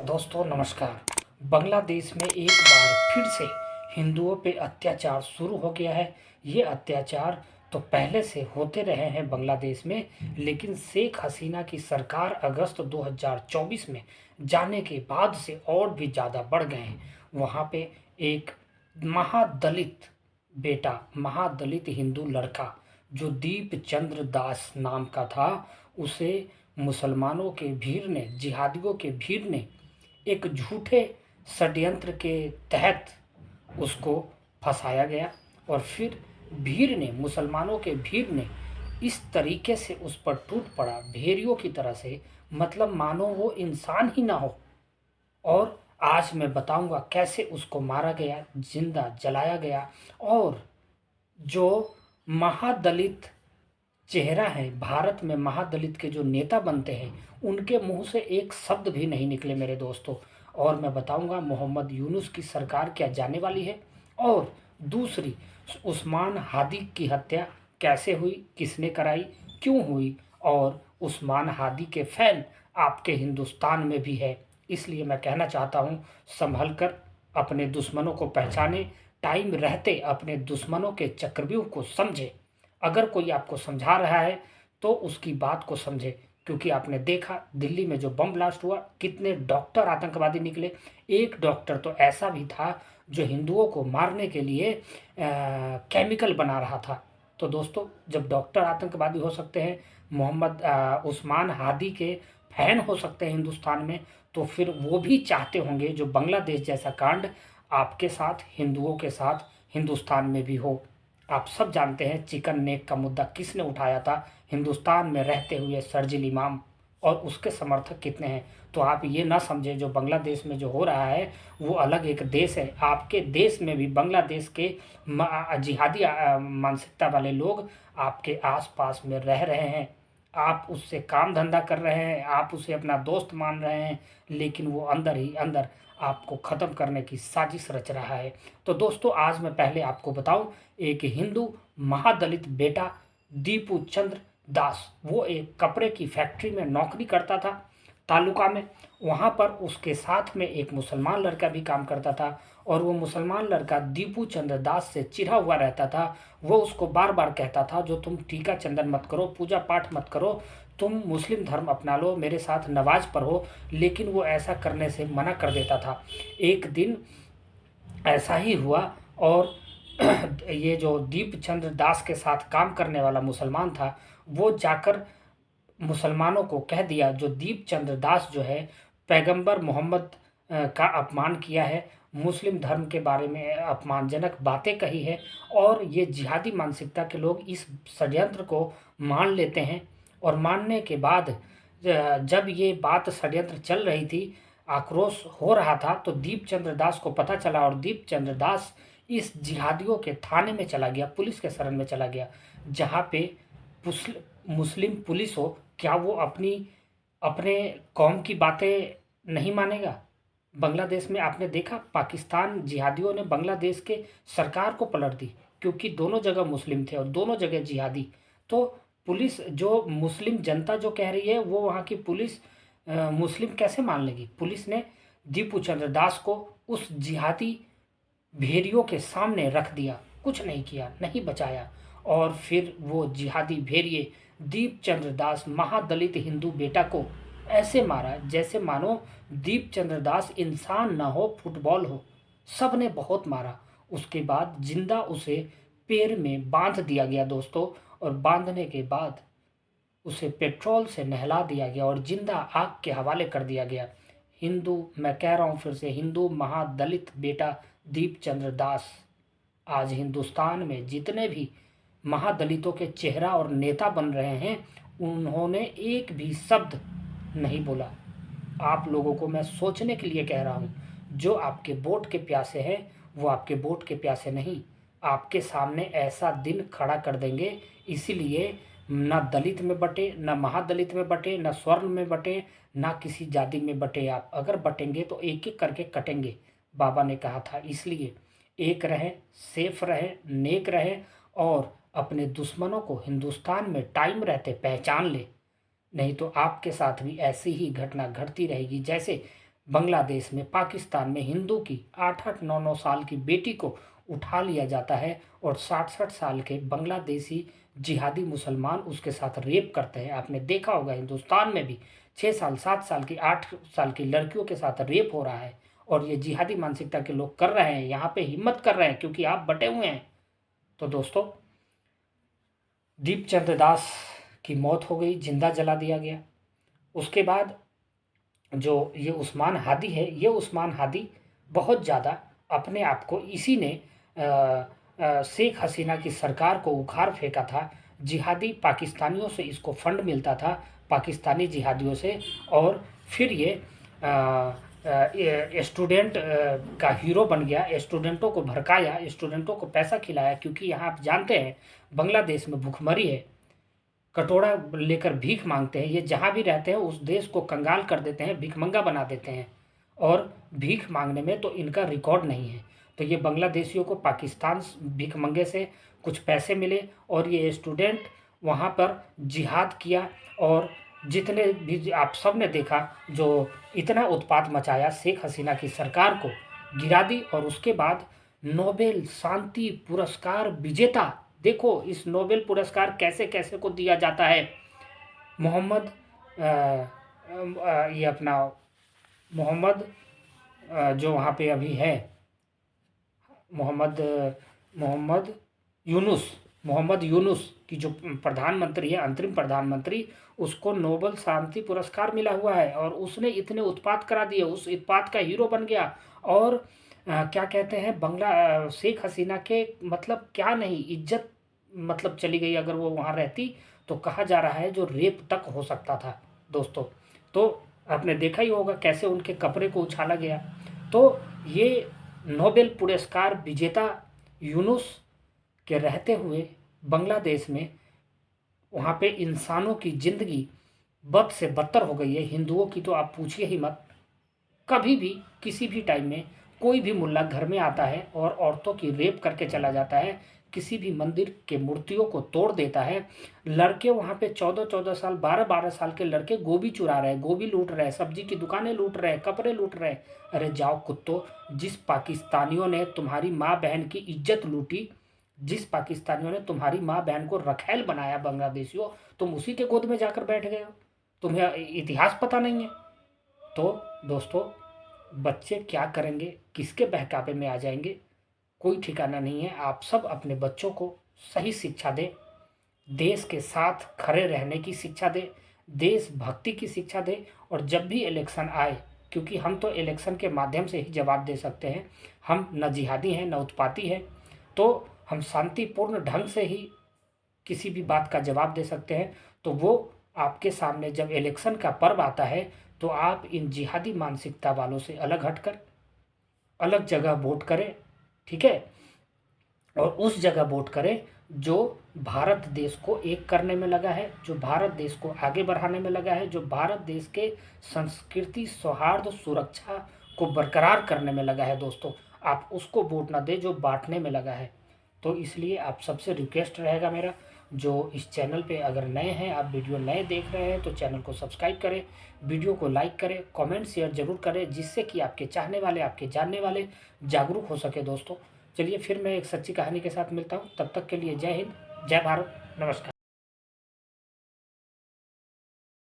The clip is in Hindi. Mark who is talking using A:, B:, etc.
A: दोस्तों नमस्कार। बांग्लादेश में एक बार फिर से हिंदुओं पे अत्याचार शुरू हो गया है। ये अत्याचार तो पहले से होते रहे हैं बांग्लादेश में, लेकिन शेख हसीना की सरकार अगस्त 2024 में जाने के बाद से और भी ज़्यादा बढ़ गए हैं। वहाँ पे एक महादलित महादलित हिंदू लड़का जो दीप चंद्र दास नाम का था, उसे मुसलमानों के भीड़ ने, जिहादियों के भीड़ ने एक झूठे षड्यंत्र के तहत उसको फंसाया गया और फिर मुसलमानों के भीड़ ने इस तरीके से उस पर टूट पड़ा, भेड़ियों की तरह से, मतलब मानो वो इंसान ही ना हो। और आज मैं बताऊंगा कैसे उसको मारा गया, जिंदा जलाया गया। और जो महादलित चेहरा है, भारत में महादलित के जो नेता बनते हैं, उनके मुंह से एक शब्द भी नहीं निकले मेरे दोस्तों। और मैं बताऊंगा मोहम्मद यूनुस की सरकार क्या जाने वाली है, और दूसरी उस्मान हादी की हत्या कैसे हुई, किसने कराई, क्यों हुई, और उस्मान हादी के फैन आपके हिंदुस्तान में भी है। इसलिए मैं कहना चाहता हूं, संभल कर अपने दुश्मनों को पहचाने, टाइम रहते अपने दुश्मनों के चक्रव्यूह को समझे। अगर कोई आपको समझा रहा है तो उसकी बात को समझे, क्योंकि आपने देखा दिल्ली में जो बम ब्लास्ट हुआ, कितने डॉक्टर आतंकवादी निकले। एक डॉक्टर तो ऐसा भी था जो हिंदुओं को मारने के लिए केमिकल बना रहा था। तो दोस्तों, जब डॉक्टर आतंकवादी हो सकते हैं, उस्मान हादी के फैन हो सकते हैं हिंदुस्तान में, तो फिर वो भी चाहते होंगे जो बांग्लादेश जैसा कांड आपके साथ, हिंदुओं के साथ हिंदुस्तान में भी हो। आप सब जानते हैं चिकन नेक का मुद्दा किसने उठाया था, हिंदुस्तान में रहते हुए शर्जील इमाम, और उसके समर्थक कितने हैं। तो आप ये ना समझें जो बांग्लादेश में जो हो रहा है वो अलग एक देश है। आपके देश में भी बांग्लादेश के जिहादी मानसिकता वाले लोग आपके आसपास में रह रहे हैं। आप उससे काम धंधा कर रहे हैं, आप उसे अपना दोस्त मान रहे हैं, लेकिन वो अंदर ही अंदर आपको ख़त्म करने की साजिश रच रहा है। तो दोस्तों, आज मैं पहले आपको बताऊं, एक हिंदू महादलित बेटा दीपू चंद्र दास, वो एक कपड़े की फैक्ट्री में नौकरी करता था तालुका में। वहाँ पर उसके साथ में एक मुसलमान लड़का भी काम करता था, और वो मुसलमान लड़का दीपू चंद्र दास से चिढ़ा हुआ रहता था। वो उसको बार बार कहता था जो तुम टीका चंदन मत करो, पूजा पाठ मत करो, तुम मुस्लिम धर्म अपना लो, मेरे साथ नमाज पढ़ो, लेकिन वो ऐसा करने से मना कर देता था। एक दिन ऐसा ही हुआ, और ये जो दीप चंद्र दास के साथ काम करने वाला मुसलमान था, वो जाकर मुसलमानों को कह दिया जो दीप चंद्र दास जो है पैगंबर मोहम्मद का अपमान किया है, मुस्लिम धर्म के बारे में अपमानजनक बातें कही है। और ये जिहादी मानसिकता के लोग इस षड्यंत्र को मान लेते हैं, और मानने के बाद जब ये बात षड्यंत्र चल रही थी, आक्रोश हो रहा था, तो दीप चंद्र दास को पता चला, और दीप चंद्र दास इस जिहादियों के थाने में चला गया, पुलिस के शरण में चला गया, जहाँ पे मुस्लिम पुलिस हो। क्या वो अपने कौम की बातें नहीं मानेगा? बांग्लादेश में आपने देखा, पाकिस्तान जिहादियों ने बांग्लादेश के सरकार को पलट दी, क्योंकि दोनों जगह मुस्लिम थे और दोनों जगह जिहादी। तो पुलिस, जो मुस्लिम जनता जो कह रही है, वो वहाँ की पुलिस मुस्लिम कैसे मान लेगी? पुलिस ने दीपू चंद्र दास को उस जिहादी भेड़ियों के सामने रख दिया, कुछ नहीं किया, नहीं बचाया। और फिर वो जिहादी भेड़िए दीप चंद्र दास महादलित हिंदू बेटा को ऐसे मारा जैसे मानो दीप चंद्र दास इंसान ना हो, फुटबॉल हो। सब ने बहुत मारा। उसके बाद जिंदा उसे पेड़ में बांध दिया गया दोस्तों, और बांधने के बाद उसे पेट्रोल से नहला दिया गया और जिंदा आग के हवाले कर दिया गया। हिंदू, मैं कह रहा हूँ फिर से, हिंदू महादलित बेटा दीप चंद्र दास आज हिंदुस्तान में जितने भी महादलितों के चेहरा और नेता बन रहे हैं, उन्होंने एक भी शब्द नहीं बोला। आप लोगों को मैं सोचने के लिए कह रहा हूँ, जो आपके वोट के प्यासे हैं वो आपके वोट के प्यासे नहीं, आपके सामने ऐसा दिन खड़ा कर देंगे। इसीलिए ना दलित में बटे, ना महादलित में बटे, ना स्वर्ण में बटे, ना किसी जाति में बटे। आप अगर बटेंगे तो एक एक करके कटेंगे, बाबा ने कहा था। इसलिए एक रहें, सेफ रहें, नेक रहें, और अपने दुश्मनों को हिंदुस्तान में टाइम रहते पहचान ले, नहीं तो आपके साथ भी ऐसी ही घटना घटती रहेगी जैसे बांग्लादेश में, पाकिस्तान में हिंदू की 8-8 9-9 साल की बेटी को उठा लिया जाता है और 60-60 साल के बांग्लादेशी जिहादी मुसलमान उसके साथ रेप करते हैं। आपने देखा होगा हिंदुस्तान में भी 6 साल 7 साल की 8 साल की लड़कियों के साथ रेप हो रहा है और ये जिहादी मानसिकता के लोग कर रहे हैं, यहाँ पे हिम्मत कर रहे हैं क्योंकि आप बटे हुए हैं। तो दोस्तों, दीपचंद दास की मौत हो गई, जिंदा जला दिया गया। उसके बाद जो ये उस्मान हादी है, ये उस्मान हादी बहुत ज़्यादा अपने आप को इसी ने शेख हसीना की सरकार को उखाड़ फेंका था। जिहादी पाकिस्तानियों से इसको फंड मिलता था, पाकिस्तानी जिहादियों से, और फिर ये स्टूडेंट का हीरो बन गया, स्टूडेंटों को भड़काया, स्टूडेंटों को पैसा खिलाया, क्योंकि यहाँ आप जानते हैं बांग्लादेश में भूखमरी है, कटोरा लेकर भीख मांगते हैं। ये जहाँ भी रहते हैं उस देश को कंगाल कर देते हैं, भिखमंगा बना देते हैं, और भीख मांगने में तो इनका रिकॉर्ड नहीं है। तो ये बांग्लादेशियों को पाकिस्तान भिखमंगे से कुछ पैसे मिले और ये स्टूडेंट वहाँ पर जिहाद किया, और जितने भी आप सब ने देखा, जो इतना उत्पात मचाया, शेख हसीना की सरकार को गिरा दी। और उसके बाद नोबेल शांति पुरस्कार विजेता, देखो इस नोबेल पुरस्कार कैसे कैसे को दिया जाता है। मोहम्मद ये अपना मोहम्मद जो वहाँ पे अभी है, मोहम्मद यूनुस की जो प्रधानमंत्री है, अंतरिम प्रधानमंत्री, उसको नोबेल शांति पुरस्कार मिला हुआ है। और उसने इतने उत्पात करा दिए, उस उत्पात का हीरो बन गया। और क्या कहते हैं, शेख हसीना के मतलब क्या नहीं, इज्जत मतलब चली गई। अगर वो वहाँ रहती तो कहा जा रहा है जो रेप तक हो सकता था दोस्तों। तो आपने देखा ही होगा कैसे उनके कपड़े को उछाला गया। तो ये नोबेल पुरस्कार विजेता यूनुस के रहते हुए बांग्लादेश में वहाँ पे इंसानों की ज़िंदगी बद से बदतर हो गई है। हिंदुओं की तो आप पूछिए ही मत। कभी भी किसी भी टाइम में कोई भी मुल्ला घर में आता है और औरतों की रेप करके चला जाता है, किसी भी मंदिर के मूर्तियों को तोड़ देता है। लड़के वहाँ पे 14-14 साल 12-12 साल के लड़के गोभी चुरा रहे हैं, गोभी लूट रहे हैं, सब्जी की दुकानें लूट रहे हैं, कपड़े लूट रहे हैं। अरे जाओ कुत्तों, जिस पाकिस्तानियों ने तुम्हारी माँ बहन की इज्जत लूटी, जिस पाकिस्तानियों ने तुम्हारी माँ बहन को रखैल बनाया बांग्लादेशियों, तुम उसी के गोद में जाकर बैठ गए हो। तुम्हें इतिहास पता नहीं है। तो दोस्तों, बच्चे क्या करेंगे, किसके बहकावे में आ जाएंगे, कोई ठिकाना नहीं है। आप सब अपने बच्चों को सही शिक्षा दें, देश के साथ खड़े रहने की शिक्षा दें, देशभक्ति की शिक्षा दें। और जब भी इलेक्शन आए, क्योंकि हम तो इलेक्शन के माध्यम से ही जवाब दे सकते हैं, हम न जिहादी हैं न उत्पाती हैं, तो हम शांतिपूर्ण ढंग से ही किसी भी बात का जवाब दे सकते हैं। तो वो आपके सामने जब इलेक्शन का पर्व आता है, तो आप इन जिहादी मानसिकता वालों से अलग हटकर अलग जगह वोट करें, ठीक है। और उस जगह वोट करें जो भारत देश को एक करने में लगा है, जो भारत देश को आगे बढ़ाने में लगा है, जो भारत देश के संस्कृति, सौहार्द, सुरक्षा को बरकरार करने में लगा है। दोस्तों, आप उसको वोट ना दें जो बांटने में लगा है। तो इसलिए आप सबसे रिक्वेस्ट रहेगा मेरा, जो इस चैनल पे अगर नए हैं, आप वीडियो नए देख रहे हैं, तो चैनल को सब्सक्राइब करें, वीडियो को लाइक करें, कमेंट शेयर जरूर करें, जिससे कि आपके चाहने वाले, आपके जानने वाले जागरूक हो सके। दोस्तों चलिए, फिर मैं एक सच्ची कहानी के साथ मिलता हूँ। तब तक के लिए जय हिंद, जय भारत, नमस्कार।